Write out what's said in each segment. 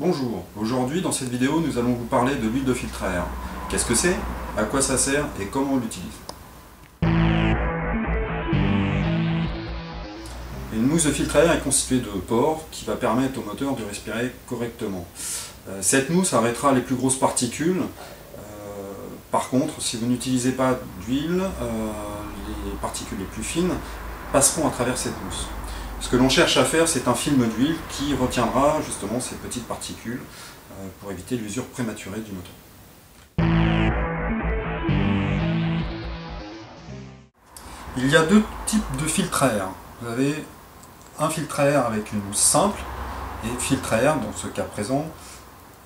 Bonjour, aujourd'hui dans cette vidéo nous allons vous parler de l'huile de filtre à air. Qu'est-ce que c'est, à quoi ça sert et comment on l'utilise. Une mousse de filtre à air est constituée de pores qui va permettre au moteur de respirer correctement. Cette mousse arrêtera les plus grosses particules. Par contre, si vous n'utilisez pas d'huile, les particules les plus fines passeront à travers cette mousse. Ce que l'on cherche à faire, c'est un film d'huile qui retiendra justement ces petites particules pour éviter l'usure prématurée du moteur. Il y a deux types de filtres à air. Vous avez un filtre à air avec une mousse simple et filtre à air, dans ce cas présent,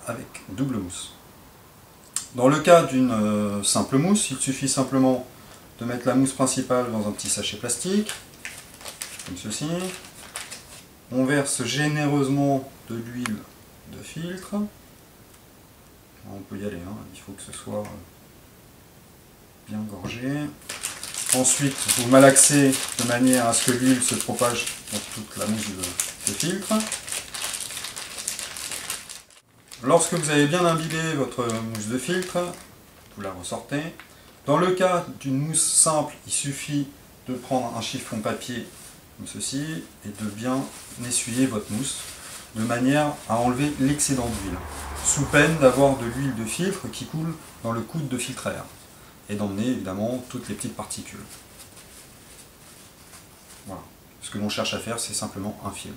avec double mousse. Dans le cas d'une simple mousse, il suffit simplement de mettre la mousse principale dans un petit sachet plastique, comme ceci. On verse généreusement de l'huile de filtre. On peut y aller, hein. Il faut que ce soit bien gorgé. Ensuite, vous malaxez de manière à ce que l'huile se propage dans toute la mousse de filtre. Lorsque vous avez bien imbibé votre mousse de filtre, vous la ressortez. Dans le cas d'une mousse simple, il suffit de prendre un chiffon papier comme ceci et de bien essuyer votre mousse de manière à enlever l'excédent d'huile, sous peine d'avoir de l'huile de filtre qui coule dans le coude de filtre à air et d'emmener évidemment toutes les petites particules. Voilà. Ce que l'on cherche à faire, c'est simplement un film.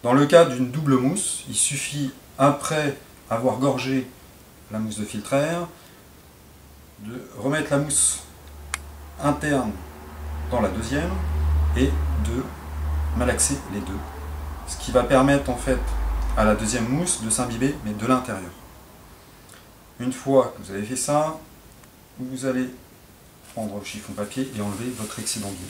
Dans le cas d'une double mousse, il suffit, après avoir gorgé la mousse de filtre à air, de remettre la mousse interne dans la deuxième et de malaxer les deux. Ce qui va permettre en fait à la deuxième mousse de s'imbiber, mais de l'intérieur. Une fois que vous avez fait ça, vous allez prendre le chiffon papier et enlever votre excédent d'huile.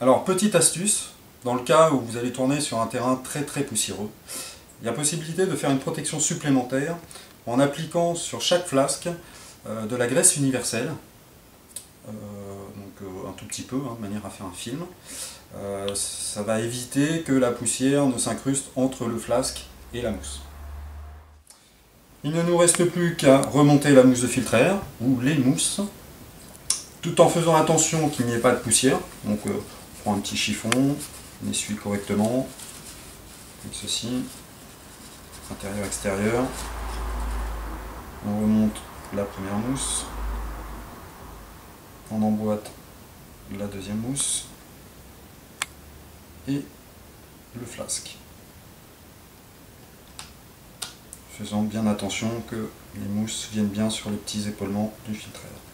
Alors, petite astuce, dans le cas où vous allez tourner sur un terrain très poussiéreux, il y a possibilité de faire une protection supplémentaire en appliquant sur chaque flasque de la graisse universelle, donc un tout petit peu, de manière à faire un film. Ça va éviter que la poussière ne s'incruste entre le flasque et la mousse. Il ne nous reste plus qu'à remonter la mousse de filtre à air, ou les mousses, tout en faisant attention qu'il n'y ait pas de poussière. Donc on prend un petit chiffon, on essuie correctement, comme ceci, intérieur-extérieur. On remonte la première mousse, on emboîte la deuxième mousse et le flasque. Faisant bien attention que les mousses viennent bien sur les petits épaulements du filtre à air.